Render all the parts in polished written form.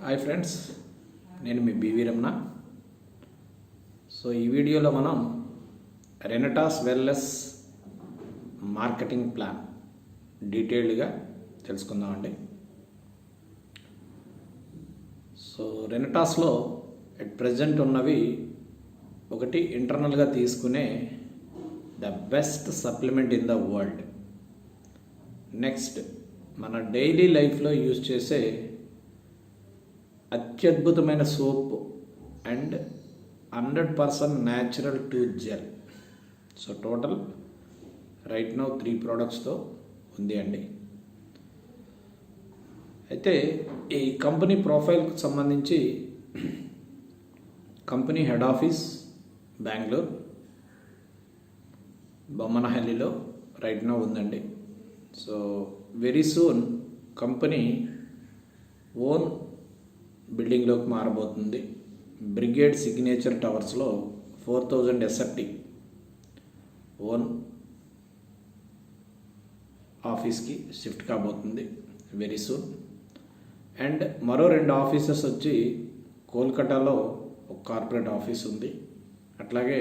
Hi friends, నేను మీ BV Ramana. So ఈ వీడియోలో మనం రెనటాస్ వెల్నెస్ మార్కెటింగ్ ప్లాన్ డీటెయిల్డ్గా తెలుసుకుందామండి. సో రెనటాస్లో అట్ ప్రజెంట్ ఉన్నవి ఒకటి ఇంటర్నల్గా తీసుకునే the best supplement in the world. Next మన డైలీ లైఫ్లో యూజ్ చేసే అత్యద్భుతమైన soap and 100% natural tooth gel. So total right now 3 ప్రోడక్ట్స్తో ఉంది అండి. అయితే ఈ కంపెనీ ప్రొఫైల్కి సంబంధించి కంపెనీ హెడ్ ఆఫీస్ బెంగళూరు బొమ్మనహల్లిలో రైట్ నౌ ఉందండి. So very soon company own బిల్డింగ్లోకి మారబోతుంది. బ్రిగేడ్ సిగ్నేచర్ టవర్స్లో 4000 SFT ఓన్ ఆఫీస్కి షిఫ్ట్ కాబోతుంది వెరీ సూన్. అండ్ మరో 2 ఆఫీసెస్ వచ్చి కోల్కతాలో ఒక కార్పొరేట్ ఆఫీస్ ఉంది, అట్లాగే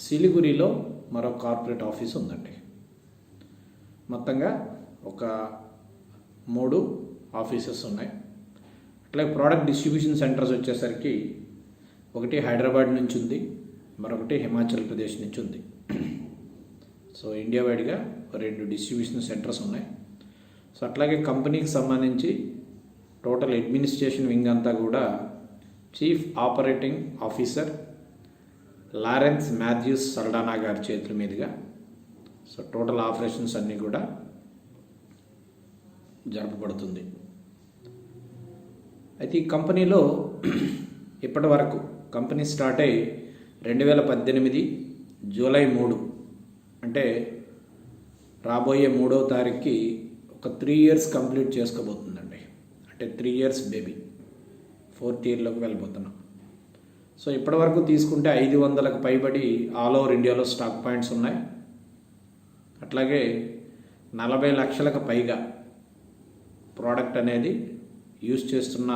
సిలిగురిలో మరో కార్పొరేట్ ఆఫీస్ ఉందండి. మొత్తంగా ఒక 3 ఆఫీసెస్ ఉన్నాయి. అట్లాగే ప్రోడక్ట్ డిస్ట్రిబ్యూషన్ సెంటర్స్ వచ్చేసరికి ఒకటి హైదరాబాద్ నుంచి ఉంది, మరొకటి హిమాచల్ ప్రదేశ్ నుంచి ఉంది. సో ఇండియా వైడ్గా 2 డిస్ట్రిబ్యూషన్ సెంటర్స్ ఉన్నాయి. సో అట్లాగే కంపెనీకి సంబంధించి టోటల్ అడ్మినిస్ట్రేషన్ వింగ్ అంతా కూడా chief operating officer Lawrence Matthews Saldanha గారి చేతుల మీదుగా సో టోటల్ ఆపరేషన్స్ అన్నీ కూడా జరపబడుతుంది. అయితే ఈ కంపెనీలో ఇప్పటి వరకు కంపెనీ స్టార్ట్ అయ్యి 2018 జూలై 3 అంటే రాబోయే 3వ తారీఖుకి ఒక 3 years కంప్లీట్ చేసుకోబోతుందండి. అంటే 3 years బేబీ, 4th yearలోకి వెళ్ళబోతున్నాం. సో ఇప్పటి వరకు తీసుకుంటే 500కు పైబడి ఆల్ ఓవర్ ఇండియాలో స్టాక్ పాయింట్స్ ఉన్నాయి. అట్లాగే 40 లక్షలకు పైగా ప్రోడక్ట్ అనేది యూజ్ చేస్తున్న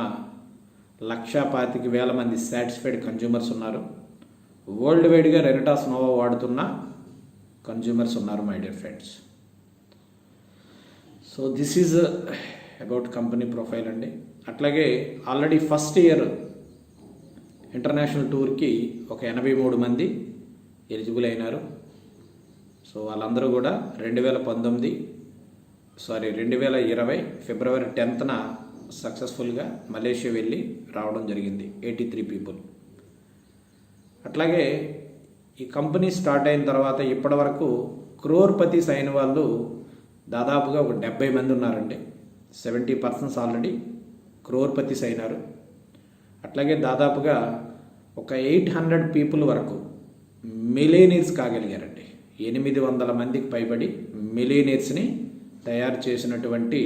1,25,000 మంది సాటిస్ఫైడ్ కన్జ్యూమర్స్ ఉన్నారు. వరల్డ్ వైడ్గా రెనటాస్ నోవా వాడుతున్న కన్జ్యూమర్స్ ఉన్నారు my dear friends. So this is about company profile అండి. అట్లాగే ఆల్రెడీ ఫస్ట్ ఇయర్ ఇంటర్నేషనల్ టూర్కి ఒక 83 మంది ఎలిజిబుల్ అయినారు. సో వాళ్ళందరూ కూడా 2020 ఫిబ్రవరి 10th సక్సెస్ఫుల్గా మలేషియా వెళ్ళి రావడం జరిగింది, 83 పీపుల్. అట్లాగే ఈ కంపెనీ స్టార్ట్ అయిన తర్వాత ఇప్పటి వరకు క్రోర్పతిస్ అయిన వాళ్ళు దాదాపుగా ఒక 70 మంది ఉన్నారండి. 70% ఆల్రెడీ క్రోర్పతిస్ అయినారు. అట్లాగే దాదాపుగా ఒక 800 పీపుల్ వరకు మిలియనీర్స్ కాగలిగారండి. 800 మందికి పైబడి మిలియనీర్స్ని తయారు చేసినటువంటి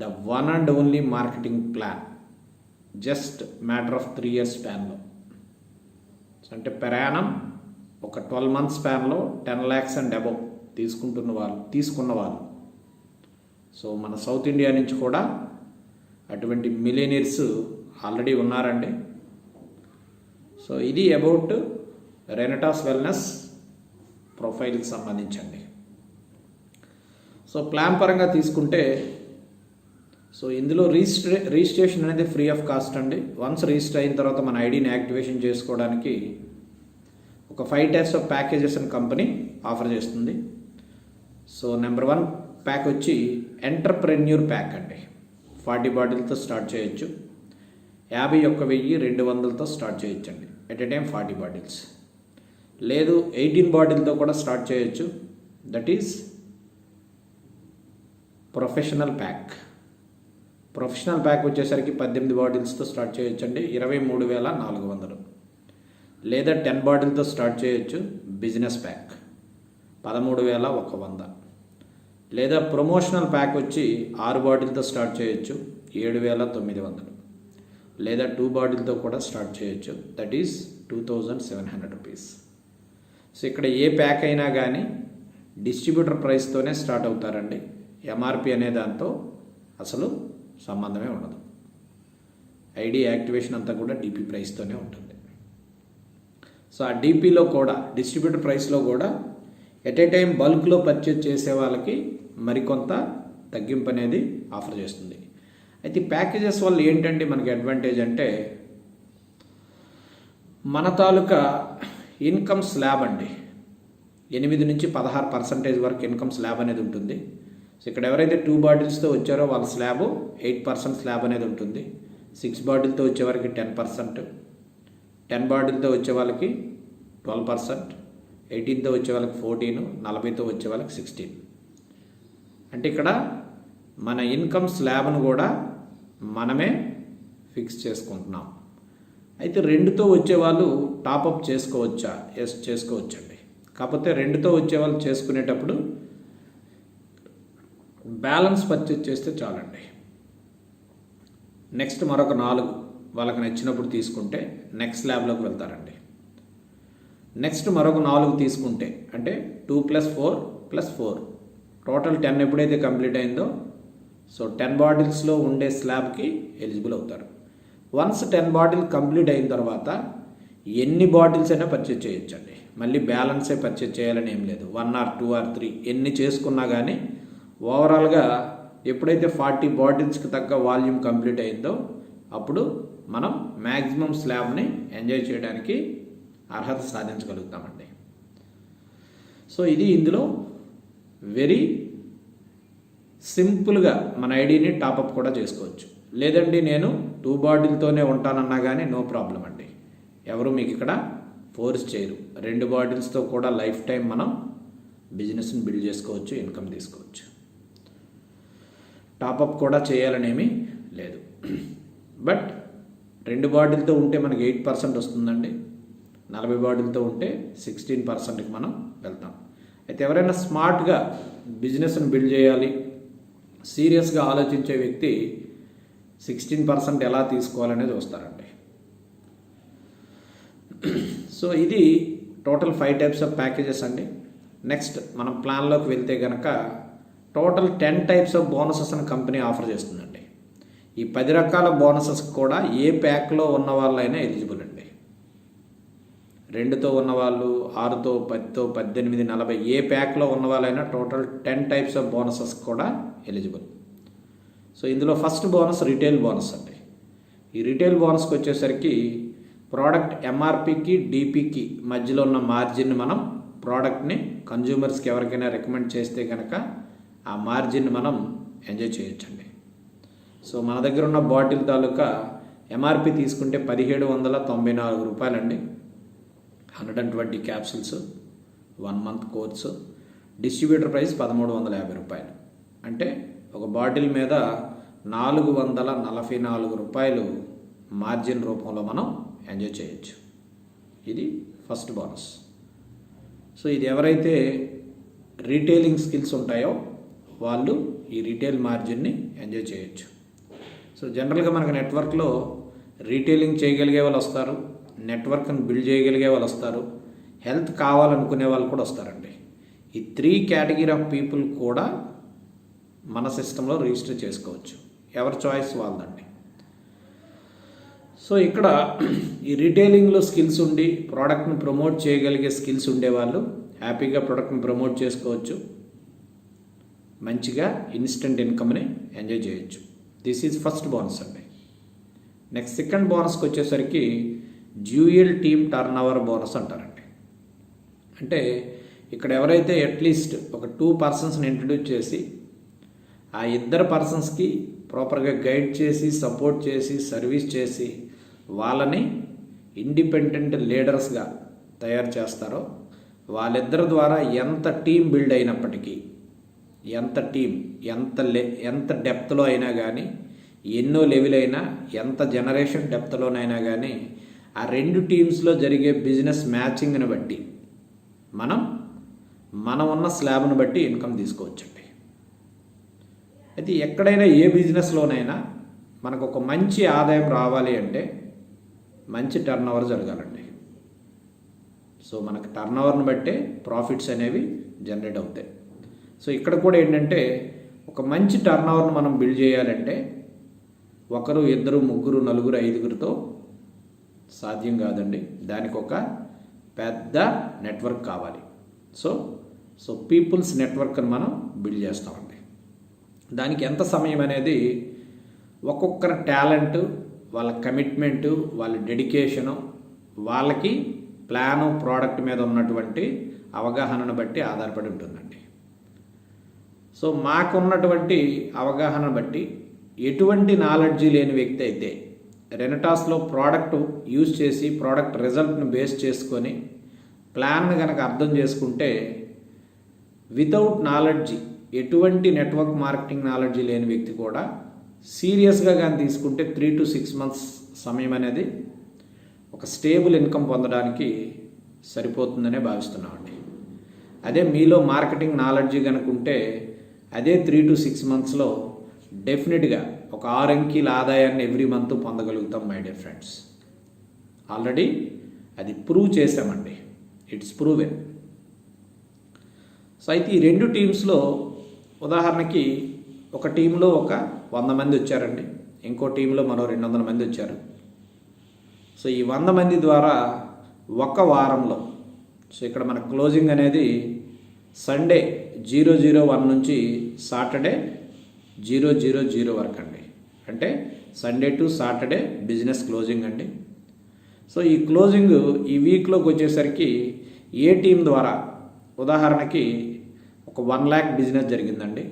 the one and only marketing plan just matter of 3 years స్పాన్లో. అంటే ప్రయాణం ఒక 12 months స్పాన్లో 10 lakhs అండ్ అబవ్ తీసుకున్న వాళ్ళు. సో మన సౌత్ ఇండియా నుంచి కూడా అటువంటి మిలియనీర్స్ ఆల్రెడీ ఉన్నారండి. సో ఇది అబౌట్ రెనటాస్ వెల్నెస్ ప్రొఫైల్కి సంబంధించండి. సో ప్లాన్ పరంగా తీసుకుంటే సో ఇందులో రిజిస్ట్రేషన్ అనేది ఫ్రీ ఆఫ్ కాస్ట్ అండి. వన్స్ రిజిస్టర్ అయిన తర్వాత మన ఐడిని యాక్టివేషన్ చేసుకోవడానికి ఒక 5 types ఆఫ్ ప్యాకేజెస్ అని కంపెనీ ఆఫర్ చేస్తుంది. సో నెంబర్ 1 ప్యాక్ వచ్చి ఎంటర్ప్రెన్యూర్ ప్యాక్ అండి. 40 బాటిల్తో స్టార్ట్ చేయొచ్చు. 51,200తో స్టార్ట్ చేయొచ్చండి. At a time 40 bottles. లేదు 18 బాటిల్తో కూడా స్టార్ట్ చేయొచ్చు. That is professional pack. Professional pack వచ్చేసరికి 18 బాటిల్స్తో స్టార్ట్ చేయొచ్చండి, 23,400. లేదా 10 బాటిల్తో స్టార్ట్ చేయొచ్చు. Business pack 13,100. లేదా ప్రమోషనల్ ప్యాక్ వచ్చి 6 బాటిల్తో స్టార్ట్ చేయొచ్చు, 7,900. లేదా 2 బాటిల్తో కూడా స్టార్ట్ చేయొచ్చు, దట్ ఈస్ 2,700 రూపీస్. సో ఇక్కడ ఏ ప్యాక్ అయినా కానీ డిస్ట్రిబ్యూటర్ ప్రైస్తోనే స్టార్ట్ అవుతారండి. ఎంఆర్పి అనే దాంతో అసలు సంబంధమే ఉండదు. ఐడి యాక్టివేషన్ అంతా కూడా డీపీ ప్రైస్తోనే ఉంటుంది. సో ఆ డీపీలో కూడా డిస్ట్రిబ్యూటర్ ప్రైస్లో కూడా ఎట్ ఏ టైం బల్క్లో పర్చేజ్ చేసే వాళ్ళకి మరికొంత తగ్గింపు అనేది ఆఫర్ చేస్తుంది. అయితే ఈ ప్యాకేజెస్ వల్ల ఏంటంటే మనకి అడ్వాంటేజ్ అంటే మన తాలూకా ఇన్కమ్ స్లాబ్ అండి 8 నుంచి 16% వరకు ఇన్కమ్ స్లాబ్ అనేది ఉంటుంది. సో ఇక్కడ ఎవరైతే 2 బాటిల్స్తో వచ్చారో వాళ్ళ స్లాబ్ 8% స్లాబ్ అనేది ఉంటుంది. 6 బాటిల్తో వచ్చే వాళ్ళకి 10%, 10 బాటిల్తో వచ్చే వాళ్ళకి 12%, 18తో వచ్చే వాళ్ళకి 14, 40తో వచ్చే వాళ్ళకి 16. అంటే ఇక్కడ మన ఇన్కమ్ స్లాబ్ను కూడా మనమే ఫిక్స్ చేసుకుంటున్నాం. అయితే 2తో వచ్చేవాళ్ళు టాపప్ చేసుకోవచ్చా? ఎస్, చేసుకోవచ్చండి. కాకపోతే 2తో వచ్చేవాళ్ళు చేసుకునేటప్పుడు బ్యాలెన్స్ పర్చేజ్ చేస్తే చాలండి. నెక్స్ట్ మరొక 4 వాళ్ళకి నచ్చినప్పుడు తీసుకుంటే నెక్స్ట్ స్లాబ్లోకి వెళ్తారండి. నెక్స్ట్ మరొక 4 తీసుకుంటే అంటే 2 + 4 + 4 టోటల్ 10 ఎప్పుడైతే కంప్లీట్ అయిందో సో 10 బాటిల్స్లో ఉండే స్లాబ్కి ఎలిజిబుల్ అవుతారు. వన్స్ 10 బాటిల్ కంప్లీట్ అయిన తర్వాత ఎన్ని బాటిల్స్ అయినా పర్చేజ్ చేయొచ్చండి. మళ్ళీ బ్యాలెన్సే పర్చేజ్ చేయాలని ఏం లేదు. 1 or 2 or 3 ఎన్ని చేసుకున్నా కానీ ఓవరాల్గా ఎప్పుడైతే 40 బాటిల్స్కి తగ్గ వాల్యూమ్ కంప్లీట్ అయిందో అప్పుడు మనం మ్యాక్సిమం స్లాబ్ని ఎంజాయ్ చేయడానికి అర్హత సాధించగలుగుతామండి. సో ఇది ఇందులో వెరీ సింపుల్గా మన ఐడిని టాపప్ కూడా చేసుకోవచ్చు. లేదండి నేను 2 బాటిల్తోనే ఉంటానన్నా కానీ నో ప్రాబ్లం అండి. ఎవరు మీకు ఇక్కడ ఫోర్స్ చేయరు. 2 బాటిల్స్తో కూడా లైఫ్ టైం మనం బిజినెస్ని బిల్డ్ చేసుకోవచ్చు, ఇన్కమ్ తీసుకోవచ్చు. టాపప్ కూడా చేయాలనేమీ లేదు. బట్ 2 బాటిల్తో ఉంటే మనకి 8% వస్తుందండి. 40 బాటిల్తో ఉంటే 16%కి మనం వెళ్తాం. అయితే ఎవరైనా స్మార్ట్గా బిజినెస్ని బిల్డ్ చేయాలి, సీరియస్గా ఆలోచించే వ్యక్తి 16% ఎలా తీసుకోవాలనేది వస్తారండి. సో ఇది టోటల్ 5 టైప్స్ ఆఫ్ ప్యాకేజెస్ అండి. నెక్స్ట్ మనం ప్లాన్లోకి వెళ్తే కనుక టోటల్ 10 టైప్స్ ఆఫ్ బోనసెస్ అని కంపెనీ ఆఫర్ చేస్తుందండి. ఈ 10 రకాల బోనసెస్ కూడా ఏ ప్యాక్లో ఉన్న వాళ్ళైనా ఎలిజిబుల్ అండి. 2తో ఉన్నవాళ్ళు, 6తో, 10తో, 18, 40 ఏ ప్యాక్లో ఉన్న వాళ్ళైనా టోటల్ 10 టైప్స్ ఆఫ్ బోనసెస్ కూడా ఎలిజిబుల్. సో ఇందులో ఫస్ట్ బోనస్ రిటైల్ బోనస్ అండి. ఈ రిటైల్ బోనస్కి వచ్చేసరికి ప్రోడక్ట్ ఎంఆర్పికి డిపికి మధ్యలో ఉన్న మార్జిన్ మనం ప్రోడక్ట్ని కన్జ్యూమర్స్కి ఎవరికైనా రికమెండ్ చేస్తే కనుక ఆ మార్జిన్ మనం ఎంజాయ్ చేయొచ్చండి. సో మన దగ్గర ఉన్న బాటిల్ తాలూకా ఎంఆర్పి తీసుకుంటే 1794 రూపాయలండి. 120 capsules, 1 month course. Distributor price 1350 రూపాయలు. అంటే ఒక బాటిల్ మీద 444 రూపాయలు మార్జిన్ రూపంలో మనం ఎంజాయ్ చేయొచ్చు. ఇది ఫస్ట్ బోనస్. సో ఇది ఎవరైతే రీటైలింగ్ స్కిల్స్ ఉంటాయో వాళ్ళు ఈ రీటైల్ మార్జిన్ని ఎంజాయ్ చేయొచ్చు. సో జనరల్గా మనకు నెట్వర్క్లో రీటైలింగ్ చేయగలిగే వాళ్ళు వస్తారు, నెట్వర్క్ని బిల్డ్ చేయగలిగే వాళ్ళు వస్తారు, హెల్త్ కావాలనుకునే వాళ్ళు కూడా వస్తారండి. ఈ 3 కేటగిరీ ఆఫ్ పీపుల్ కూడా మన సిస్టంలో రిజిస్టర్ చేసుకోవచ్చు. ఎవరి చాయిస్ వాళ్ళదండి. సో ఇక్కడ ఈ రీటైలింగ్లో స్కిల్స్ ఉండి ప్రోడక్ట్ని ప్రమోట్ చేయగలిగే స్కిల్స్ ఉండేవాళ్ళు హ్యాపీగా ప్రోడక్ట్ని ప్రమోట్ చేసుకోవచ్చు, మంచిగా ఇన్స్టెంట్ ఇన్కమ్ని ఎంజాయ్ చేయొచ్చు. దిస్ ఈజ్ ఫస్ట్ బోనస్ అండి. నెక్స్ట్ సెకండ్ బోనస్కి వచ్చేసరికి dual team turnover bonus అంటారండి. అంటే ఇక్కడ ఎవరైతే అట్లీస్ట్ ఒక 2 పర్సన్స్ని ఇంట్రడ్యూస్ చేసి ఆ 2 పర్సన్స్కి ప్రాపర్గా గైడ్ చేసి, సపోర్ట్ చేసి, సర్వీస్ చేసి వాళ్ళని ఇండిపెండెంట్ లీడర్స్గా తయారు చేస్తారో వాళ్ళిద్దరి ద్వారా ఎంత టీం బిల్డ్ అయినప్పటికీ, ఎంత డెప్త్లో అయినా కానీ, ఎన్నో లెవెల్ అయినా, ఎంత జనరేషన్ డెప్త్లోనైనా కానీ ఆ 2 టీమ్స్లో జరిగే బిజినెస్ మ్యాచింగ్ని బట్టి మనం ఉన్న స్లాబ్ను బట్టి ఇన్కమ్ తీసుకోవచ్చండి. అయితే ఎక్కడైనా ఏ బిజినెస్లోనైనా మనకు ఒక మంచి ఆదాయం రావాలి అంటే మంచి టర్న్ ఓవర్ జరగాలండి. సో మనకు టర్న్ ఓవర్ని బట్టే ప్రాఫిట్స్ అనేవి జనరేట్ అవుతాయి. సో ఇక్కడ కూడా ఏంటంటే ఒక మంచి టర్న్ ఓవర్ని మనం బిల్డ్ చేయాలంటే ఒకరు, ఇద్దరు, ముగ్గురు, నలుగురు, ఐదుగురితో సాధ్యం కాదండి. దానికి ఒక పెద్ద నెట్వర్క్ కావాలి. సో పీపుల్స్ నెట్వర్క్ని మనం బిల్డ్ చేస్తామండి. దానికి ఎంత సమయం అనేది ఒక్కొక్కరి టాలెంట్, వాళ్ళ కమిట్మెంటు, వాళ్ళ డెడికేషను, వాళ్ళకి ప్లాను, ప్రోడక్ట్ మీద ఉన్నటువంటి అవగాహనను బట్టి ఆధారపడి ఉంటుందండి. సో మాకున్నటువంటి అవగాహన బట్టి ఎటువంటి నాలెడ్జీ లేని వ్యక్తి అయితే రెనటాస్లో ప్రోడక్ట్ యూజ్ చేసి ప్రోడక్ట్ రిజల్ట్ని బేస్ చేసుకొని ప్లాన్ని కనుక అర్థం చేసుకుంటే వితౌట్ నాలెడ్జీ, ఎటువంటి నెట్వర్క్ మార్కెటింగ్ నాలెడ్జీ లేని వ్యక్తి కూడా సీరియస్గా కానీ తీసుకుంటే 3 to 6 months సమయం అనేది ఒక స్టేబుల్ ఇన్కమ్ పొందడానికి సరిపోతుందనే భావిస్తున్నామండి. అదే మీలో మార్కెటింగ్ నాలెడ్జీ కనుకుంటే అదే 3 to 6 monthsలో డెఫినెట్గా ఒక 6 అంకెల ఆదాయాన్ని ఎవ్రీ మంత్ పొందగలుగుతాం మై డియర్ ఫ్రెండ్స్. ఆల్రెడీ అది ప్రూవ్ చేసామండి. It's proven. సో అయితే ఈ 2 టీమ్స్లో ఉదాహరణకి ఒక టీంలో ఒక 100 మంది వచ్చారండి, ఇంకో టీంలో మరో 200 మంది వచ్చారు. సో ఈ 100 మంది ద్వారా ఒక వారంలో, సో ఇక్కడ మన క్లోజింగ్ అనేది సండే 001 నుంచి సాటర్డే 000 వరకు అండి. అంటే Sunday to Saturday business closing అండి. సో ఈ క్లోజింగ్ ఈ వీక్లోకి వచ్చేసరికి ఏ టీం ద్వారా ఉదాహరణకి ఒక 1 lakh బిజినెస్ జరిగిందండి,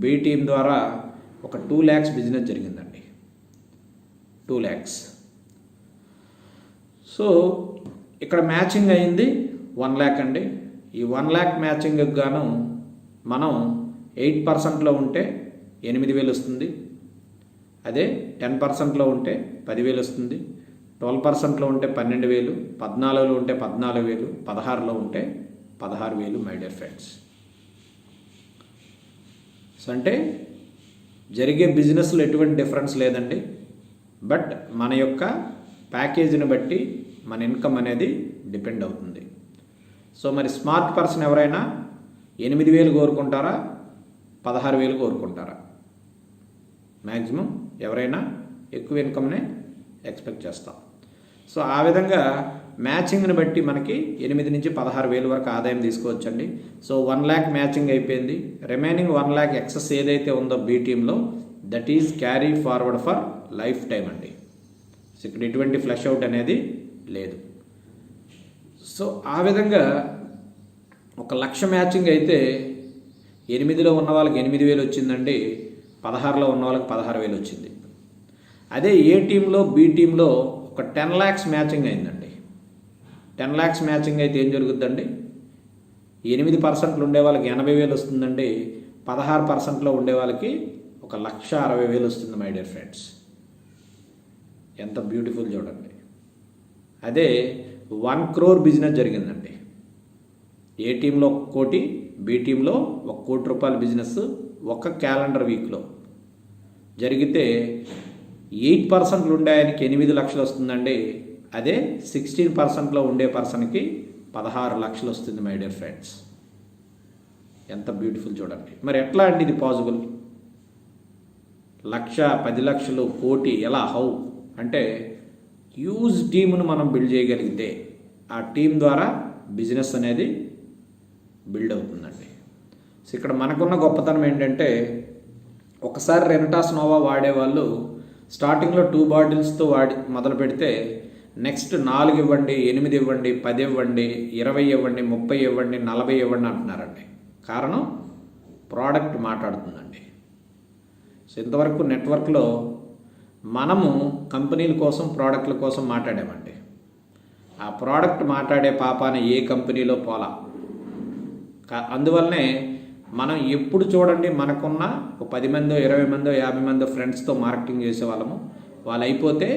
బి టీం ద్వారా ఒక 2 lakhs బిజినెస్ జరిగిందండి. 2 lakhs. సో ఇక్కడ మ్యాచింగ్ అయింది 1 lakh అండి. ఈ 1 lakh మ్యాచింగ్కి గాను మనం 8%లో ఉంటే 8,000 వస్తుంది. అదే 10%లో ఉంటే 10,000 వస్తుంది. 12%లో ఉంటే 12,000, 14లో ఉంటే 14,000, 16లో ఉంటే 16,000 మై డియర్ ఫ్రెండ్స్. సో అంటే జరిగే బిజినెస్లో ఎటువంటి డిఫరెన్స్ లేదండి. బట్ మన యొక్క ప్యాకేజీని బట్టి మన ఇన్కమ్ అనేది డిపెండ్ అవుతుంది. సో మరి స్మార్ట్ పర్సన్ ఎవరైనా 8,000 కోరుకుంటారా, 16,000 కోరుకుంటారా? మ్యాక్సిమం ఎవరైనా ఎక్కువ ఇన్కమ్నే ఎక్స్పెక్ట్ చేస్తాం. సో ఆ విధంగా మ్యాచింగ్ని బట్టి మనకి 8 నుంచి 16,000 వరకు ఆదాయం తీసుకోవచ్చండి. సో 1 lakh మ్యాచింగ్ అయిపోయింది. రిమైనింగ్ 1 lakh ఎక్సెస్ ఏదైతే ఉందో బీ టీంలో, that is carry forward for life time అండి. సో ఇక్కడ ఎటువంటి ఫ్లష్ అవుట్ అనేది లేదు. సో ఆ విధంగా 1 lakh మ్యాచింగ్ అయితే 8లో ఉన్న వాళ్ళకి 8,000 వచ్చిందండి, 16లో ఉన్న వాళ్ళకి 16,000 వచ్చింది. అదే ఏ టీంలో బి టీంలో ఒక 10 lakhs మ్యాచింగ్ అయిందండి. 10 lakhs మ్యాచింగ్ అయితే ఏం జరుగుద్దండి, 8% ఉండే వాళ్ళకి 80,000 వస్తుందండి, 16%లో ఉండే వాళ్ళకి 1,60,000 వస్తుంది మై డియర్ ఫ్రెండ్స్. ఎంత బ్యూటిఫుల్ చూడండి. అదే 1 crore బిజినెస్ జరిగిందండి. ఏ టీంలో 1 కోటి, బి టీంలో 1 కోటి రూపాయల బిజినెస్ ఒక క్యాలెండర్ వీక్లో జరిగితే 8% ఉండే ఆయనకి 8 లక్షలు వస్తుందండి. అదే 16%లో ఉండే పర్సన్కి 16 లక్షలు వస్తుంది మై డియర్ ఫ్రెండ్స్. ఎంత బ్యూటిఫుల్ చూడండి. మరి ఎట్లా అండి ఇది పాసిబుల్? 1,00,000, 10 లక్షలు, కోటి ఎలా, హౌ అంటే హ్యూజ్ టీమును మనం బిల్డ్ చేయగలిగితే ఆ టీం ద్వారా బిజినెస్ అనేది బిల్డ్ అవుతుందండి. సో ఇక్కడ మనకున్న గొప్పతనం ఏంటంటే ఒకసారి రెనటాస్ నోవా వాడేవాళ్ళు స్టార్టింగ్లో 2 బాటిల్స్తో మొదలు పెడితే నెక్స్ట్ 4 ఇవ్వండి, 8 ఇవ్వండి, 10 ఇవ్వండి, 20 ఇవ్వండి, 30 ఇవ్వండి, 40 ఇవ్వండి అంటున్నారండి. కారణం ప్రోడక్ట్ మాట్లాడుతుందండి. సో ఇంతవరకు నెట్వర్క్లో మనము కంపెనీల కోసం, ప్రోడక్ట్ల కోసం మాట్లాడామండి. ఆ ప్రోడక్ట్ మాట్లాడే పాపాన ఏ కంపెనీలో పోలా. అందువల్లనే మనం ఎప్పుడు చూడండి మనకున్న ఒక 10 మందో, 20 మందో, 50 మందో ఫ్రెండ్స్తో మార్కెటింగ్ చేసేవాళ్ళము. వాళ్ళు అయిపోతే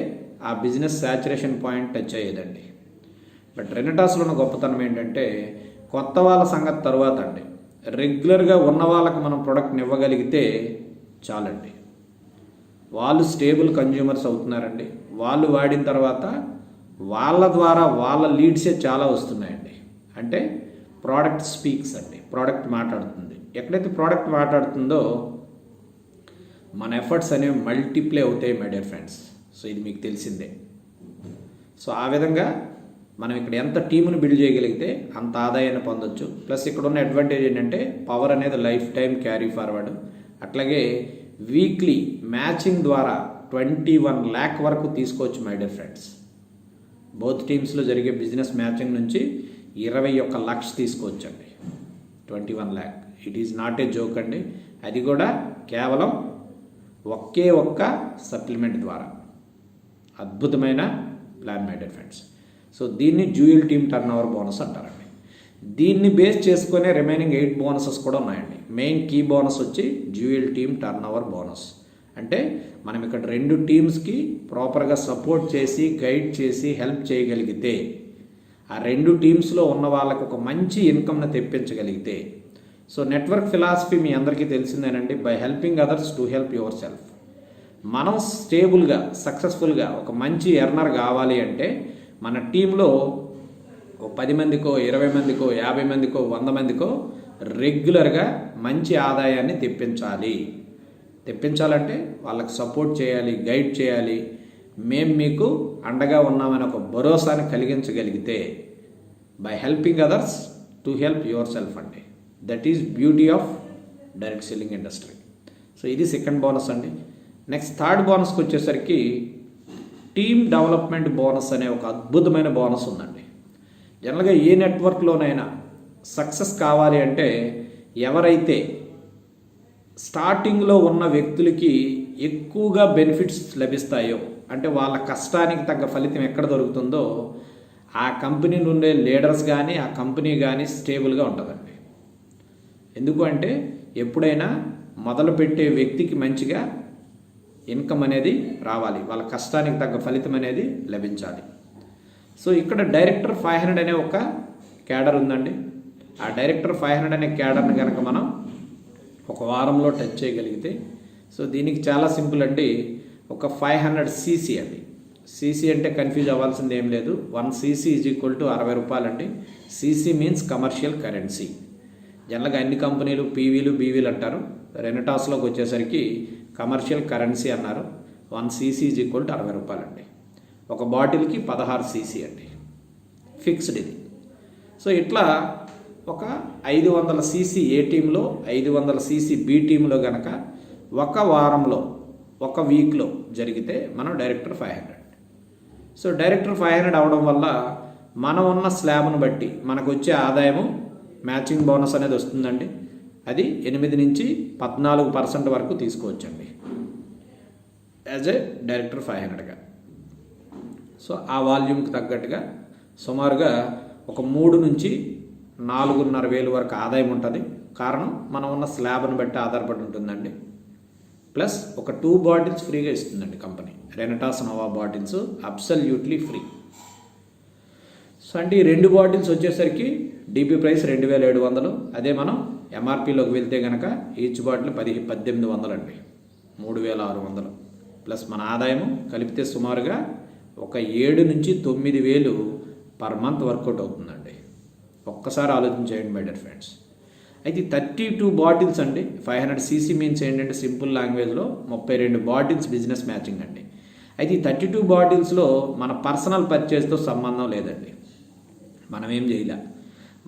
ఆ బిజినెస్ సాచురేషన్ పాయింట్ టచ్ అయ్యేదండి. బట్ రెనటాస్లో ఉన్న గొప్పతనం ఏంటంటే కొత్త వాళ్ళ సంగతి తర్వాత అండి, రెగ్యులర్గా ఉన్న వాళ్ళకి మనం ప్రోడక్ట్ని ఇవ్వగలిగితే చాలండి. వాళ్ళు స్టేబుల్ కన్జ్యూమర్స్ అవుతున్నారండి. వాళ్ళు వాడిన తర్వాత వాళ్ళ ద్వారా వాళ్ళ లీడ్సే చాలా వస్తున్నాయండి. అంటే ప్రోడక్ట్ స్పీక్స్ అండి. ప్రోడక్ట్ మాట్లాడుతుంది. ఎక్కడైతే ప్రోడక్ట్ మాట్లాడుతుందో మన ఎఫర్ట్స్ అనేవి మల్టిప్లై అవుతాయి మై డియర్ ఫ్రెండ్స్. సో ఇది మీకు తెలిసిందే. సో ఆ విధంగా మనం ఇక్కడ ఎంత టీమును బిల్డ్ చేయగలిగితే అంత ఆదాయాన్ని పొందొచ్చు. ప్లస్ ఇక్కడ ఉన్న అడ్వాంటేజ్ ఏంటంటే పవర్ అనేది లైఫ్ టైం క్యారీ ఫార్వర్డ్. అట్లాగే వీక్లీ మ్యాచింగ్ ద్వారా 21 lakh వరకు తీసుకోవచ్చు మై డియర్ ఫ్రెండ్స్. బోత్ టీమ్స్లో జరిగే బిజినెస్ మ్యాచింగ్ నుంచి 21 లక్ష తీసుకోవచ్చండి. 21 lakh it is not a joke అండి. అది కూడా కేవలం ఒకే ఒక్క సప్లిమెంట్ ద్వారా. అద్భుతమైన plan my dear friends. So దీన్ని dual team turnover bonus అంటారండి. దీన్ని బేస్ చేసుకునే రిమైనింగ్ 8 బోనసెస్ కూడా ఉన్నాయండి. మెయిన్ కీ బోనస్ వచ్చి dual team turnover bonus. అంటే మనం ఇక్కడ 2 టీమ్స్కి ప్రాపర్గా సపోర్ట్ చేసి గైడ్ చేసి హెల్ప్ చేయగలిగితే, ఆ 2 టీమ్స్లో ఉన్న వాళ్ళకు ఒక మంచి ఇన్కమ్ని తెప్పించగలిగితే. సో నెట్వర్క్ ఫిలాసఫీ మీ అందరికీ తెలిసిందేనండి. By helping others to help yourself. మనం స్టేబుల్గా సక్సెస్ఫుల్గా ఒక మంచి ఎర్నర్ కావాలి అంటే మన టీంలో 10 మందికో 20 మందికో 50 మందికో 100 మందికో రెగ్యులర్గా మంచి ఆదాయాన్ని తెప్పించాలంటే వాళ్ళకి సపోర్ట్ చేయాలి, గైడ్ చేయాలి. మేము మీకు అండగా ఉన్నామని ఒక భరోసాని కలిగించగలిగితే by helping others to help yourself అండి. That is beauty of direct selling industry. So ఇది సెకండ్ బోనస్ అండి. నెక్స్ట్ థర్డ్ బోనస్కి వచ్చేసరికి టీమ్ డెవలప్మెంట్ బోనస్ అనే ఒక అద్భుతమైన బోనస్ ఉందండి. జనరల్గా ఏ నెట్వర్క్లోనైనా సక్సెస్ కావాలి అంటే ఎవరైతే స్టార్టింగ్లో ఉన్న వ్యక్తులకి ఎక్కువగా బెనిఫిట్స్ లభిస్తాయో, అంటే వాళ్ళ కష్టానికి తగ్గ ఫలితం ఎక్కడ దొరుకుతుందో ఆ కంపెనీ నుండే లీడర్స్ కానీ ఆ కంపెనీ కానీ స్టేబుల్గా ఉంటుందండి. ఎందుకు అంటే ఎప్పుడైనా మొదలుపెట్టే వ్యక్తికి మంచిగా ఇన్కమ్ అనేది రావాలి, వాళ్ళ కష్టానికి తగ్గ ఫలితం అనేది లభించాలి. సో ఇక్కడ డైరెక్టర్ 500 అనే ఒక క్యాడర్ ఉందండి. ఆ డైరెక్టర్ 500 అనే క్యాడర్ని కనుక మనం ఒక వారంలో టచ్ చేయగలిగితే, సో దీనికి చాలా సింపుల్ అండి. ఒక 500 cc అండి. cc అంటే కన్ఫ్యూజ్ అవ్వాల్సింది ఏం లేదు. 1 cc ఈజ్ ఈక్వల్ టు 60 రూపాయలు అండి. cc means commercial currency. జనరల్గా అన్ని కంపెనీలు పీవీలు బీవీలు అంటారు. రెనటాస్లోకి వచ్చేసరికి కమర్షియల్ కరెన్సీ అన్నారు. 1 cc ఈజ్ ఈక్వల్ టు 60 రూపాయలు అండి. ఒక బాటిల్కి 16 cc అండి, ఫిక్స్డ్ ఇది. సో ఇట్లా ఒక 500 cc ఏ టీంలో 500 cc బి టీంలో కనుక ఒక వారంలో ఒక వీక్లో జరిగితే మనం డైరెక్టర్ 500. సో డైరెక్టర్ 500 అవడం వల్ల మనం ఉన్న స్లాబ్ను బట్టి మనకు వచ్చే ఆదాయము మ్యాచింగ్ బోనస్ అనేది వస్తుందండి. అది 8 నుంచి 14% వరకు తీసుకోవచ్చండి యాజ్ ఏ డైరెక్టర్ 500గా. సో ఆ వాల్యూమ్కి తగ్గట్టుగా సుమారుగా ఒక 3 నుంచి 4,500 వరకు ఆదాయం ఉంటుంది. కారణం మనం ఉన్న స్లాబ్ను బట్టి ఆధారపడి ఉంటుందండి. ప్లస్ ఒక 2 బాటిల్స్ ఫ్రీగా ఇస్తుందండి company. Renatus Nova bottles absolutely free. So అంటే ఈ 2 బాటిల్స్ వచ్చేసరికి డిపి ప్రైస్ 2,700. అదే మనం ఎంఆర్పిలోకి వెళ్తే కనుక ఈచ్ బాటిల్ 1,800 అండి, 3,600. ప్లస్ మన ఆదాయము కలిపితే సుమారుగా ఒక 7 నుంచి 9,000 పర్ మంత్ వర్కౌట్ అవుతుందండి. ఒక్కసారి ఆలోచించేయండి మై డియర్ ఫ్రెండ్స్. అయితే 32 బాటిల్స్ అండి. 500 cc మీన్స్ ఏంటంటే సింపుల్ లాంగ్వేజ్లో 32 బాటిల్స్ బిజినెస్ మ్యాచింగ్ అండి. అయితే ఈ 32 బాటిల్స్లో మన పర్సనల్ పర్చేస్తో సంబంధం లేదండి. మనం ఏం చేయలే,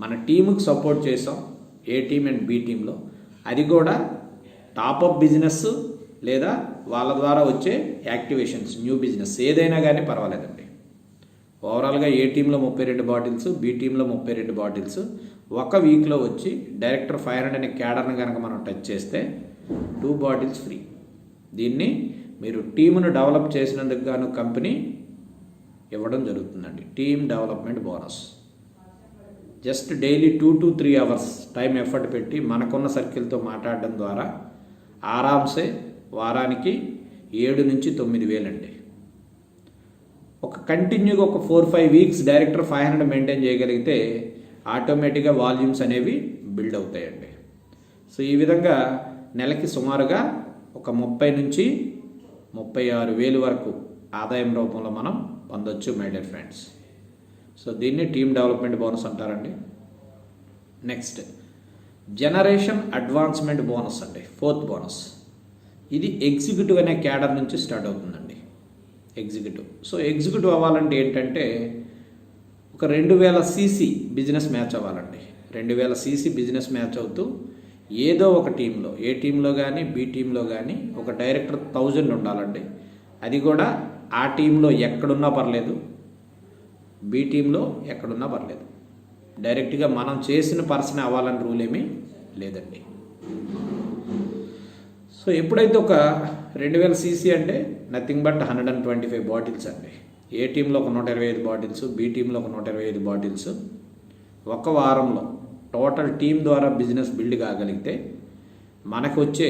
మన టీముకి సపోర్ట్ చేసాం ఏ టీమ్ అండ్ బి టీంలో. అది కూడా టాపప్ బిజినెస్ లేదా వాళ్ళ ద్వారా వచ్చే యాక్టివేషన్స్, న్యూ బిజినెస్ ఏదైనా కానీ పర్వాలేదండి. ఓవరాల్గా ఏ టీంలో 32 బాటిల్స్, బి టీంలో 32 బాటిల్స్ ఒక వీక్లో వచ్చి డైరెక్టర్ 500 అనే క్యాడర్ని కనుక మనం టచ్ చేస్తే 2 బాటిల్స్ ఫ్రీ. దీన్ని మీరు టీమును డెవలప్ చేసినందుకు గాను కంపెనీ ఇవ్వడం జరుగుతుందండి. Team development bonus. Just daily 2 to 3 hours time effort పెట్టి మనకున్న సర్కిల్తో మాట్లాడడం ద్వారా ఆరామ్సే వారానికి 7 నుంచి 9,000 అండి. ఒక కంటిన్యూగా ఒక 4-5 వీక్స్ డైరెక్టర్ 500 మెయింటైన్ చేయగలిగితే ఆటోమేటిక్గా వాల్యూమ్స్ అనేవి బిల్డ్ అవుతాయండి. సో ఈ విధంగా నెలకి సుమారుగా ఒక 30 నుంచి 36,000 వరకు ఆదాయం రూపంలో మనం పొందొచ్చు మై డియర్ ఫ్రెండ్స్. సో దీన్ని టీమ్ డెవలప్మెంట్ బోనస్ అంటారండి. నెక్స్ట్ జనరేషన్ అడ్వాన్స్మెంట్ బోనస్ అండి, 4th బోనస్. ఇది ఎగ్జిక్యూటివ్ అనే క్యాడర్ నుంచి స్టార్ట్ అవుతుందండి. ఎగ్జిక్యూటివ్. సో ఎగ్జిక్యూటివ్ అవ్వాలంటే ఏంటంటే ఒక 2000 సీసీ బిజినెస్ మ్యాచ్ అవ్వాలండి. 2000 సీసీ బిజినెస్ మ్యాచ్ అవుతూ ఏదో ఒక టీంలో, ఏ టీంలో కానీ బి టీంలో కానీ ఒక డైరెక్టర్ 1000 ఉండాలండి. అది కూడా ఆ టీంలో ఎక్కడున్నా పర్లేదు, బి టీంలో ఎక్కడున్నా పర్లేదు. డైరెక్ట్గా మనం చేసిన పర్సన్ అవ్వాలని రూల్ ఏమీ లేదండి. సో ఎప్పుడైతే ఒక 2000 సీసీ అంటే నథింగ్ బట్ 125 బాటిల్స్ అండి. ఏ టీంలో ఒక 125 బాటిల్స్, బి టీంలో ఒక 125 బాటిల్స్. ఒక వారంలో టోటల్ టీం ద్వారా బిజినెస్ బిల్డ్ కాగలిగితే మనకు వచ్చే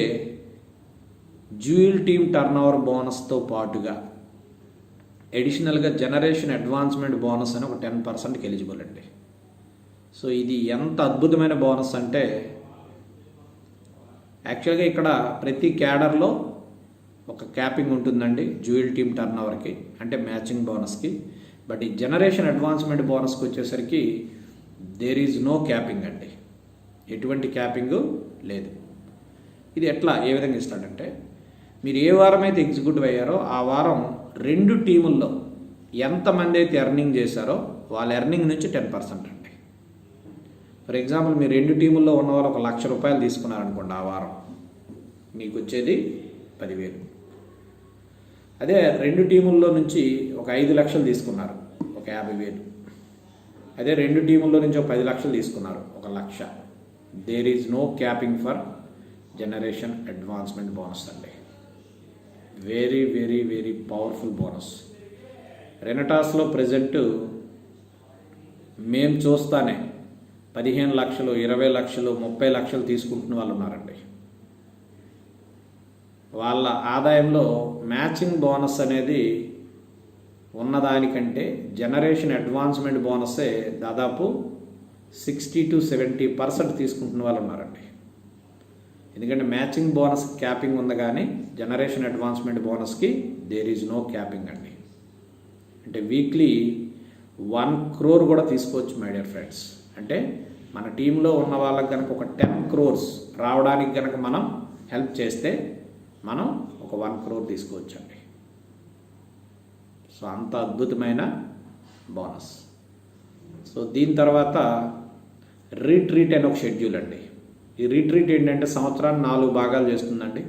జ్యూయల్ టీమ్ టర్నోవర్ బోనస్తో పాటుగా అడిషనల్గా జనరేషన్ అడ్వాన్స్మెంట్ బోనస్ అని ఒక 10%కి ఎలిజిబుల్ అండి. సో ఇది ఎంత అద్భుతమైన బోనస్ అంటే యాక్చువల్గా ఇక్కడ ప్రతి క్యాడర్లో ఒక క్యాపింగ్ ఉంటుందండి జ్యూయల్ టీమ్ టర్నోవర్కి, అంటే మ్యాచింగ్ బోనస్కి. బట్ ఈ జనరేషన్ అడ్వాన్స్మెంట్ బోనస్కి వచ్చేసరికి దేర్ ఈజ్ నో క్యాపింగ్ అండి. ఎటువంటి క్యాపింగు లేదు. ఇది ఎట్లా, ఏ విధంగా ఇస్తాడంటే మీరు ఏ వారం అయితే ఎగ్జిక్యూటివ్ అయ్యారో ఆ వారం 2 టీముల్లో ఎంతమంది అయితే ఎర్నింగ్ చేశారో వాళ్ళ ఎర్నింగ్ నుంచి 10% అండి. ఫర్ ఎగ్జాంపుల్ మీరు 2 టీముల్లో ఉన్న వాళ్ళు ఒక ₹1,00,000 తీసుకున్నారనుకోండి, ఆ వారం మీకు వచ్చేది 10,000. అదే 2 టీముల్లో నుంచి ఒక 5 లక్షలు తీసుకున్నారు, ఒక 50,000. అదే 2 టీముల్లో నుంచి ఒక 10 లక్షలు తీసుకున్నారు, ఒక 1,00,000. There is no capping for generation advancement bonus అండి. Very very very powerful bonus. రెనటాస్లో ప్రజెంట్ మేము చూస్తానే 15 లక్షలు, 20 లక్షలు, 30 లక్షలు తీసుకుంటున్న వాళ్ళు ఉన్నారండి. వాళ్ళ ఆదాయంలో మ్యాచింగ్ బోనస్ అనేది ఉన్నదానికంటే జనరేషన్ అడ్వాన్స్మెంట్ బోనస్సే దాదాపు 60 to 70% తీసుకుంటున్న వాళ్ళు ఉన్నారండి. ఎందుకంటే మ్యాచింగ్ బోనస్ క్యాపింగ్ ఉంది, కానీ జనరేషన్ అడ్వాన్స్మెంట్ బోనస్కి దేర్ ఈజ్ నో క్యాపింగ్ అండి. అంటే వీక్లీ 1 crore కూడా తీసుకోవచ్చు మై డియర్ ఫ్రెండ్స్. అంటే మన టీంలో ఉన్న వాళ్ళకి కనుక ఒక 10 crores రావడానికి కనుక మనం హెల్ప్ చేస్తే మనం ఒక 1 crore తీసుకోవచ్చు అండి. సో అంత అద్భుతమైన బోనస్. సో దీని తర్వాత రీట్రీట్ అని ఒక షెడ్యూల్ అండి. ఈ రీట్రీట్ ఏంటంటే సంవత్సరాన్ని 4 భాగాలు చేస్తుందండి.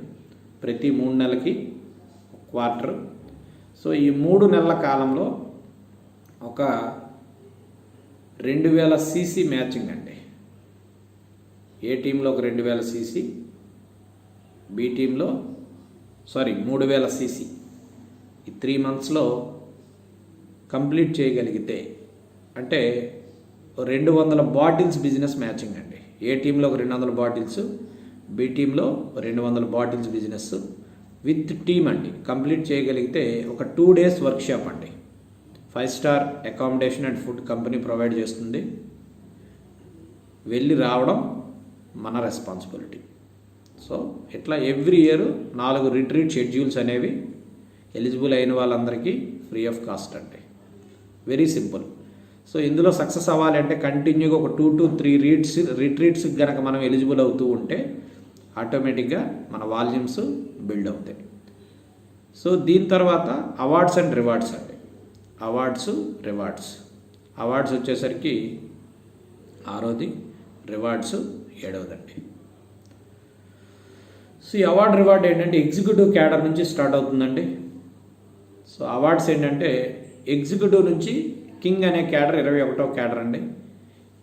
ప్రతి 3 నెలలకి క్వార్టర్. సో ఈ 3 నెలల కాలంలో ఒక 2000 సీసీ మ్యాచింగ్ అండి. ఏ టీంలో ఒక 2000 సీసీ, బి టీంలో 3000 సీసీ. ఈ 3 monthsలో కంప్లీట్ చేయగలిగితే అంటే 200 బాటిల్స్ బిజినెస్ మ్యాచింగ్ అండి. ఏ టీంలో ఒక 200 బాటిల్స్, బి టీంలో 200 బాటిల్స్ బిజినెస్ విత్ టీమ్ అండి. కంప్లీట్ చేయగలిగితే ఒక 2 days వర్క్షాప్ అండి. 5 star accommodation and food company provide చేస్తుంది. వెళ్ళి రావడం మన రెస్పాన్సిబిలిటీ. సో ఇట్లా ఎవ్రీ ఇయర్ 4 రిట్రీట్ షెడ్యూల్స్ అనేవి ఎలిజిబుల్ అయిన వాళ్ళందరికీ ఫ్రీ ఆఫ్ కాస్ట్ అండి. Very simple. సో ఇందులో సక్సెస్ అవ్వాలి అంటే కంటిన్యూగా ఒక 2 to 3 రిట్రీట్స్ కనుక మనం ఎలిజిబుల్ అవుతూ ఉంటే ఆటోమేటిక్గా మన వాల్యూమ్స్ బిల్డ్ అవుతాయి. సో దీని తర్వాత అవార్డ్స్ అండ్ రివార్డ్స్ అండి. అవార్డ్స్ వచ్చేసరికి 6వది, రివార్డ్స్ 7వదండి. సో ఈ రివార్డ్ ఏంటంటే ఎగ్జిక్యూటివ్ క్యాడర్ నుంచి స్టార్ట్ అవుతుందండి. సో అవార్డ్స్ ఏంటంటే ఎగ్జిక్యూటివ్ నుంచి కింగ్ అనే క్యాడర్ 21వ క్యాడర్ అండి.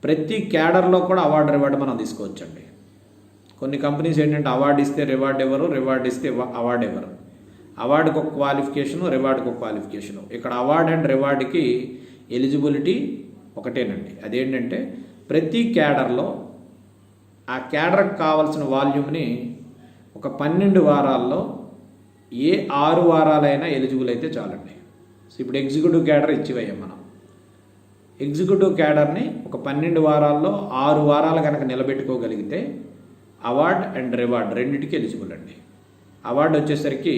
ప్రతి క్యాడర్లో కూడా రివార్డ్ మనం తీసుకోవచ్చండి. కొన్ని కంపెనీస్ ఏంటంటే అవార్డు ఇస్తే రివార్డ్ ఇవ్వరు, రివార్డ్ ఇస్తే అవార్డు ఇవ్వరు. అవార్డుకి ఒక క్వాలిఫికేషను, రివార్డుకి ఒక క్వాలిఫికేషను. ఇక్కడ అవార్డ్ అండ్ రివార్డుకి ఎలిజిబిలిటీ ఒకటేనండి. అదేంటంటే ప్రతి క్యాడర్లో ఆ క్యాడర్కి కావాల్సిన వాల్యూమ్ని ఒక 12 వారాల్లో ఏ 6 వారాలైనా ఎలిజిబుల్ అయితే చాలండి. సో ఇప్పుడు ఎగ్జిక్యూటివ్ క్యాడర్ ఇచ్చివయ్యాం మనం. ఎగ్జిక్యూటివ్ క్యాడర్ని ఒక 12 వారాల్లో 6 వారాలు కనుక నిలబెట్టుకోగలిగితే అవార్డ్ అండ్ రివార్డ్ రెండింటికి ఎలిజిబుల్ అండి. అవార్డు వచ్చేసరికి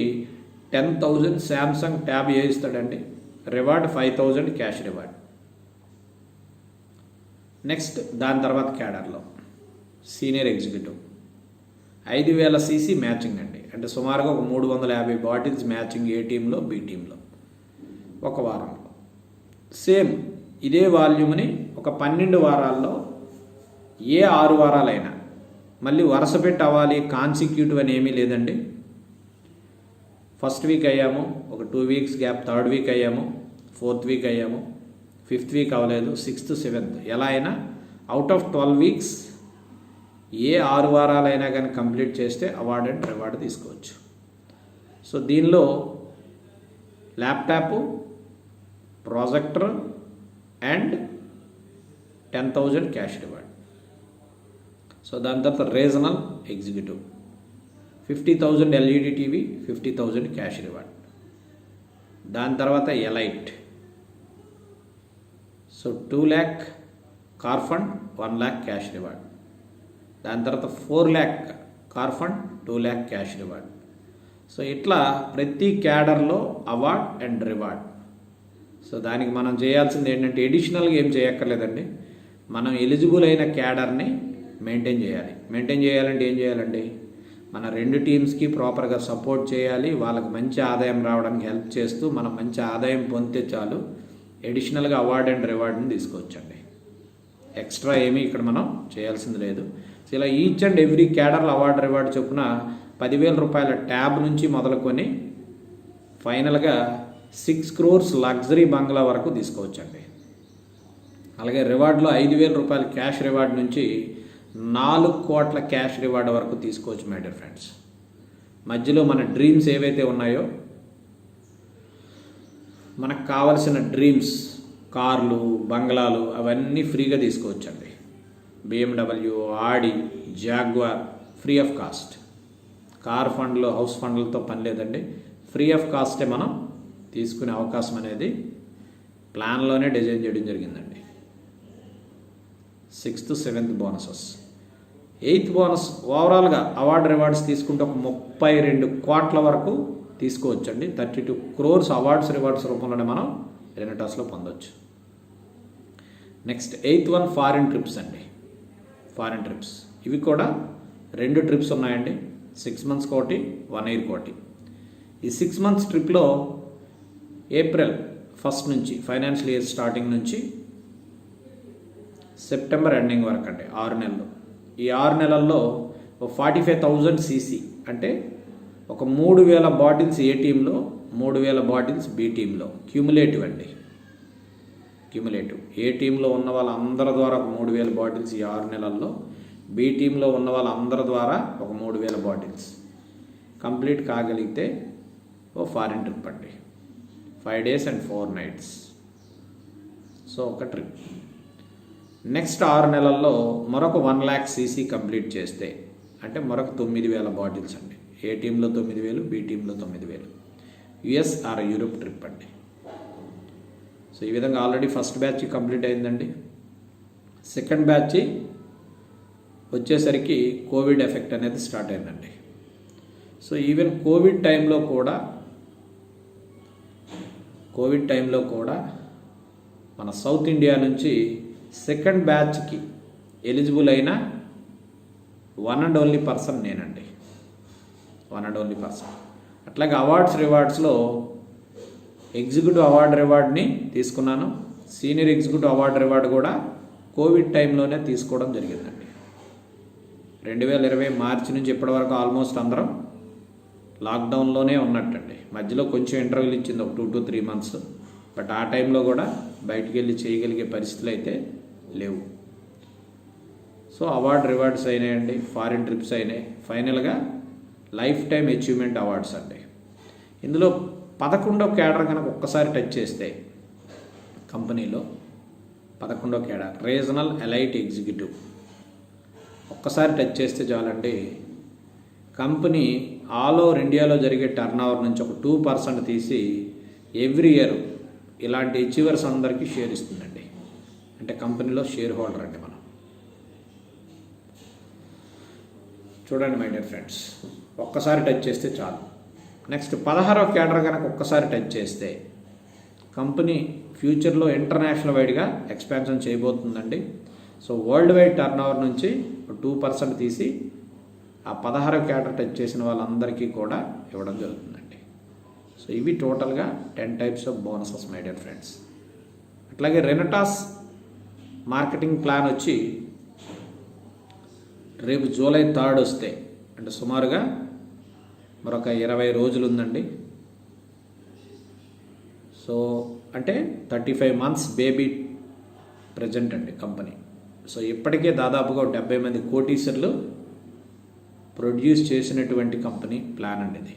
10,000 శాంసంగ్ ట్యాబ్ ఇస్తాడండి. Reward 5,000 cash reward. నెక్స్ట్ దాని తర్వాత క్యాడర్లో సీనియర్ ఎగ్జిక్యూటివ్. 5,000 సీసీ మ్యాచింగ్ అండి. అంటే సుమారుగా ఒక 350 బాటిల్స్ మ్యాచింగ్ ఏ టీంలో బి టీంలో ఒక వారంలో. సేమ్ ఇదే వాల్యూమ్ని ఒక 12 వారాల్లో ఏ 6 వారాలైనా, మళ్ళీ వరుస పెట్టి అవ్వాలి కాన్సిక్యూటివ్ అని ఏమీ లేదండి. ఫస్ట్ వీక్ అయ్యాము, ఒక 2 వీక్స్ గ్యాప్, థర్డ్ వీక్ అయ్యాము, 4th వీక్ అయ్యాము, 5th వీక్ అవ్వలేదు, 6th 7th, ఎలా అయినా అవుట్ ఆఫ్ 12 వీక్స్ ఏ 6 వారాలైనా కానీ కంప్లీట్ చేస్తే అవార్డ్ అండ్ రివార్డ్ తీసుకోవచ్చు. సో దీనిలో laptop, projector and 10,000 cash reward. So దాని తర్వాత regional executive 50,000 LED TV, 50,000 cash reward. దాని తర్వాత elite, so 2 lakh car fund, 1 lakh cash reward. దాని తర్వాత 4 lakh car fund, 2 lakh cash reward. So ఇట్లా ప్రతి క్యాడర్లో అవార్డ్ అండ్ రివార్డ్. సో దానికి మనం చేయాల్సింది ఏంటంటే ఎడిషనల్గా ఏం చేయక్కర్లేదండి, మనం ఎలిజిబుల్ అయిన క్యాడర్ని మెయింటైన్ చేయాలి. మెయింటైన్ చేయాలంటే ఏం చేయాలండి, మన 2 టీమ్స్కి ప్రాపర్గా సపోర్ట్ చేయాలి, వాళ్ళకి మంచి ఆదాయం రావడానికి హెల్ప్ చేస్తూ మనం మంచి ఆదాయం పొందితే చాలు ఎడిషనల్గా అవార్డ్ అండ్ రివార్డ్ని తీసుకోవచ్చండి. ఎక్స్ట్రా ఏమీ ఇక్కడ మనం చేయాల్సింది లేదు. సో ఇలా ఈచ్ అండ్ ఎవ్రీ క్యాడర్లో అవార్డ్ రివార్డ్ చొప్పున 10,000 రూపాయల ట్యాబ్ నుంచి మొదలుకొని ఫైనల్గా 6 crores లగ్జరీ బంగ్లా వరకు తీసుకోవచ్చండి. అలాగే రివార్డులో 5,000 రూపాయల క్యాష్ రివార్డ్ నుంచి 4 కోట్ల క్యాష్ రివార్డ్ వరకు తీసుకోవచ్చు మై డియర్ ఫ్రెండ్స్. మధ్యలో మన డ్రీమ్స్ ఏవైతే ఉన్నాయో, మనకు కావలసిన డ్రీమ్స్, కార్లు, బంగ్లాలు అవన్నీ ఫ్రీగా తీసుకోవచ్చండి. BMW, Audi, jaguar free of cost. Car ఫండ్లు, హౌస్ ఫండ్లతో పని లేదండి, ఫ్రీ ఆఫ్ కాస్టే మనం తీసుకునే అవకాశం అనేది ప్లాన్లోనే డిజైన్ చేయడం జరిగిందండి. 6th 7th bonuses, 8th bonus ఓవరాల్గా అవార్డ్ రివార్డ్స్ తీసుకుంటే ఒక 32 కోట్ల వరకు తీసుకోవచ్చండి. 32 crores అవార్డ్స్ రివార్డ్స్ రూపంలోనే మనం రెనటాస్లో పొందవచ్చు. Next 8th one foreign trips అండి. ఫారిన్ ట్రిప్స్ ఇవి కూడా 2 ట్రిప్స్ ఉన్నాయండి, 6 months ఒకటి, 1 year ఒకటి. ఈ 6 months ట్రిప్లో April 1st నుంచి ఫైనాన్షియల్ ఇయర్ స్టార్టింగ్ నుంచి సెప్టెంబర్ ఎండింగ్ వరకు అండి, 6 నెలలు. ఈ 6 నెలల్లో 45,000 సీసీ అంటే ఒక 3,000 బాటిల్స్ ఏ టీంలో, 3,000 బాటిల్స్ బి టీంలో. క్యూములేటివ్ అండి, క్యూములేటివ్. ఏ టీంలో ఉన్న వాళ్ళందరి ద్వారా ఒక 3,000 బాటిల్స్ ఈ 6 నెలల్లో, బి టీంలో ఉన్న వాళ్ళందరి ద్వారా ఒక 3,000 బాటిల్స్ కంప్లీట్ కాగలిగితే ఓ ఫారిన్ ట్రిప్ అండి, 5 days and 4 nights. సో ఒక ట్రిప్. నెక్స్ట్ 6 నెలల్లో మరొక 1 lakh సీసీ కంప్లీట్ చేస్తే అంటే మరొక 9,000 బాటిల్స్ అండి. ఏ టీంలో 9,000, బి టీంలో 9,000. యుఎస్ ఆర్ యూరోప్ ట్రిప్ అండి. సో ఈ విధంగా ఆల్రెడీ ఫస్ట్ బ్యాచ్ కంప్లీట్ అయిందండి. సెకండ్ బ్యాచ్ వచ్చేసరికి కోవిడ్ ఎఫెక్ట్ అనేది స్టార్ట్ అయిందండి. సో ఈవెన్ కోవిడ్ టైంలో కూడా మన సౌత్ ఇండియా నుంచి సెకండ్ బ్యాచ్కి ఎలిజిబుల్ అయిన వన్ అండ్ ఓన్లీ పర్సన్ నేనండి, వన్ అండ్ ఓన్లీ పర్సన్. అట్లాగే అవార్డ్స్ రివార్డ్స్లో ఎగ్జిక్యూటివ్ అవార్డు రివార్డ్ని తీసుకున్నాను. సీనియర్ ఎగ్జిక్యూటివ్ అవార్డు రివార్డు కూడా కోవిడ్ టైంలోనే తీసుకోవడం జరిగిందండి. 2020 మార్చి నుంచి ఇప్పటి వరకు ఆల్మోస్ట్ అందరం లాక్డౌన్లోనే ఉన్నట్టండి. మధ్యలో కొంచెం ఇంటర్వ్యూలు ఇచ్చింది ఒక 2 to 3 months, బట్ ఆ టైంలో కూడా బయటికి వెళ్ళి చేయగలిగే పరిస్థితులు అయితే లేవు. సో అవార్డ్ రివార్డ్స్ అయినాయండి, ఫారిన్ ట్రిప్స్ అయినాయి. ఫైనల్గా లైఫ్ టైం అచీవ్మెంట్ అవార్డ్స్ అండి. ఇందులో 11వ క్యాడర్ కనుక ఒక్కసారి టచ్ చేస్తే కంపెనీలో 11వ క్యాడర్ రీజనల్ ఎలైట్ ఎగ్జిక్యూటివ్ ఒక్కసారి టచ్ చేస్తే చాలండి, కంపెనీ ఆల్ ఓవర్ ఇండియాలో జరిగే టర్న్ ఓవర్ నుంచి ఒక 2% తీసి ఎవ్రీ ఇయర్ ఇలాంటి అచీవర్స్ అందరికీ షేర్ ఇస్తుందండి. అంటే కంపెనీలో షేర్ హోల్డర్ అండి మనం. చూడండి మై డియర్ ఫ్రెండ్స్, ఒక్కసారి టచ్ చేస్తే చాలు. నెక్స్ట్ 16వ క్యాడర్ కనుక ఒక్కసారి టచ్ చేస్తే కంపెనీ ఫ్యూచర్లో ఇంటర్నేషనల్ వైడ్గా ఎక్స్పాన్షన్ చేయబోతుందండి. So worldwide turnover నుంచి 2% తీసి ఆ 16 క్యాడర్ టచ్ చేసిన వాళ్ళందరికీ కూడా ఇవ్వడం జరుగుతుందండి. సో ఇవి టోటల్గా 10 types of bonuses my dear friends. అట్లాగే రెనటాస్ మార్కెటింగ్ ప్లాన్ వచ్చి రేపు జూలై 3 వస్తే అంటే సుమారుగా మరొక 20 రోజులు ఉందండి. సో అంటే 35 మంత్స్ బేబీ ప్రజెంట్ అండి కంపెనీ. సో ఇప్పటికే దాదాపుగా 70 మంది కోటీశ్వర్లు ప్రొడ్యూస్ చేసినటువంటి కంపెనీ ప్లాన్ అండి ఇది.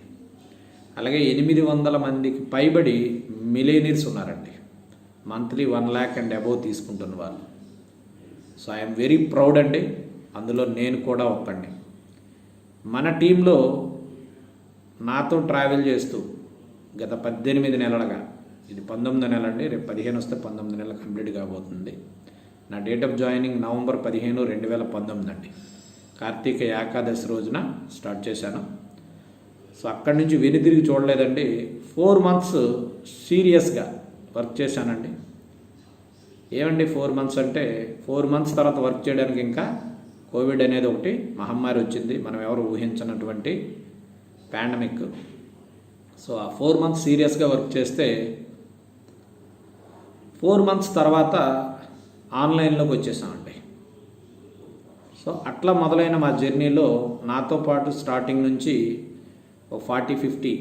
అలాగే 800 మందికి పైబడి మిలియనీర్స్ ఉన్నారండి, మంత్లీ 1 lakh అండ్ అబోవ్ తీసుకుంటున్న వాళ్ళు. సో ఐఎమ్ వెరీ ప్రౌడ్ అండి, అందులో నేను కూడా ఒక్కండి. మన టీంలో నాతో ట్రావెల్ చేస్తూ గత 18 నెలలుగా, ఇది 19 నెలలు అండి, రేపు 15 వస్తే 19 నెలలు కంప్లీట్ కాబోతుంది. నా డేట్ ఆఫ్ జాయినింగ్ నవంబర్ 15, 2019 అండి. కార్తీక ఏకాదశి రోజున స్టార్ట్ చేశాను. సో అక్కడి నుంచి వెనుతిరిగి చూడలేదండి. 4 months సీరియస్గా వర్క్ చేశానండి. ఏమండి 4 months అంటే 4 months తర్వాత వర్క్ చేయడానికి ఇంకా కోవిడ్ అనేది ఒకటి మహమ్మారి వచ్చింది, మనం ఎవరు ఊహించినటువంటి పాండమిక్. సో ఆ 4 months సీరియస్గా వర్క్ చేస్తే 4 months తర్వాత ఆన్లైన్లోకి వచ్చేసామండి. సో అట్లా మొదలైన మా జర్నీలో నాతో పాటు స్టార్టింగ్ నుంచి 40-50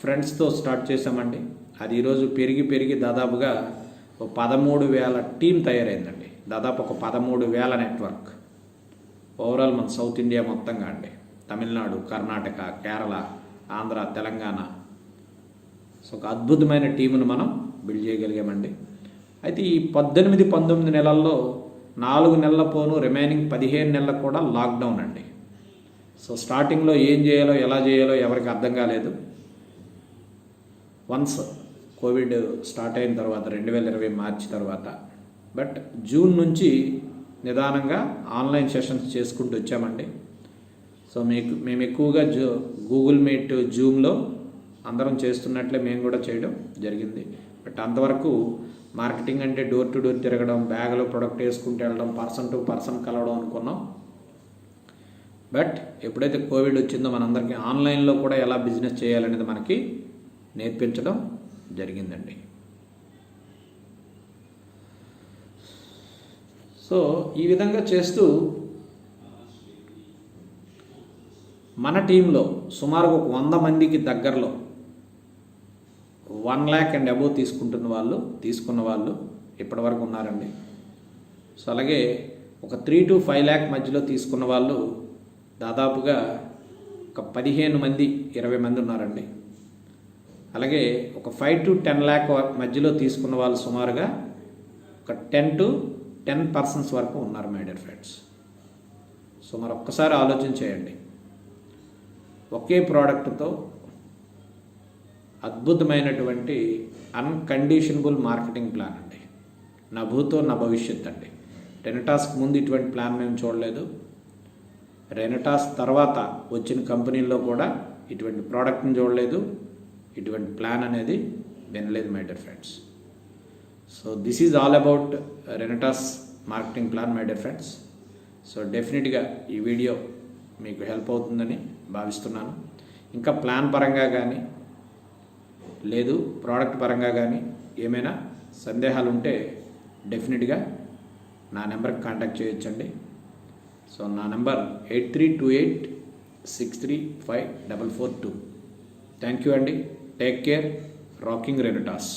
ఫ్రెండ్స్తో స్టార్ట్ చేసామండి. అది ఈరోజు పెరిగి దాదాపుగా 13,000 టీం తయారైందండి. దాదాపు ఒక 13,000 నెట్వర్క్ ఓవరాల్ మన సౌత్ ఇండియా మొత్తంగా అండి. తమిళనాడు, కర్ణాటక, కేరళ, ఆంధ్ర, తెలంగాణ. సో ఒక అద్భుతమైన టీమును మనం బిల్డ్ చేయగలిగామండి. అయితే ఈ 18-19 నెలల్లో 4 నెలల పోను రిమైనింగ్ 15 నెలలకు కూడా లాక్డౌన్ అండి. సో స్టార్టింగ్లో ఏం చేయాలో ఎలా చేయాలో ఎవరికి అర్థం కాలేదు. వన్స్ కోవిడ్ స్టార్ట్ అయిన తర్వాత 2020 మార్చి తర్వాత, బట్ జూన్ నుంచి నిదానంగా ఆన్లైన్ సెషన్స్ చేసుకుంటూ వచ్చామండి. సో మేము ఎక్కువగా గూగుల్ మీట్, జూమ్లో అందరం చేస్తున్నట్లే మేము కూడా చేయడం జరిగింది. బట్ అంతవరకు మార్కెటింగ్ అంటే డోర్ టు డోర్ తిరగడం, బ్యాగ్లో ప్రొడక్ట్ వేసుకుంటూ వెళ్ళడం, పర్సన్ టు పర్సన్ కలవడం అనుకున్నాం. బట్ ఎప్పుడైతే కోవిడ్ వచ్చిందో మనందరికీ ఆన్లైన్లో కూడా ఎలా బిజినెస్ చేయాలనేది మనకి నేర్పించడం జరిగిందండి. సో ఈ విధంగా చేస్తూ మన టీంలో సుమారుగా 100 మందికి దగ్గరలో 1 lakh అండ్ అబోవ్ తీసుకున్న వాళ్ళు ఇప్పటి వరకు ఉన్నారండి. సో అలాగే ఒక 3 to 5 lakh మధ్యలో తీసుకున్న వాళ్ళు దాదాపుగా ఒక 15 మంది 20 మంది ఉన్నారండి. అలాగే ఒక 5 to 10 lakh మధ్యలో తీసుకున్న వాళ్ళు సుమారుగా ఒక 10 to 10 persons వరకు ఉన్నారు మై డియర్ ఫ్రెండ్స్. సో మరి ఒక్కసారి ఆలోచన చేయండి, ఒకే ప్రోడక్ట్తో అద్భుతమైనటువంటి అన్కండిషనబుల్ మార్కెటింగ్ ప్లాన్ అండి. నా భూతో నా భవిష్యత్ అండి. రెనటాస్కి ముందు ఇటువంటి ప్లాన్ మేము చూడలేదు. రెనటాస్ తర్వాత వచ్చిన కంపెనీల్లో కూడా ఇటువంటి ప్రోడక్ట్ని చూడలేదు, ఇటువంటి ప్లాన్ అనేది వినలేదు my dear friends. So this is all about Renatus marketing plan my dear friends. So డెఫినెట్గా ఈ వీడియో మీకు హెల్ప్ అవుతుందని భావిస్తున్నాను. ఇంకా ప్లాన్ పరంగా కానీ లేదు ప్రోడక్ట్ పరంగా కానీ ఏమైనా సందేహాలు ఉంటే డెఫినెట్గా నా నెంబర్కి కాంటాక్ట్ చేయొచ్చండి. సో నా నెంబర్ 8328635442. థ్యాంక్ యూ అండి. Take care. రాకింగ్ రెనటాస్.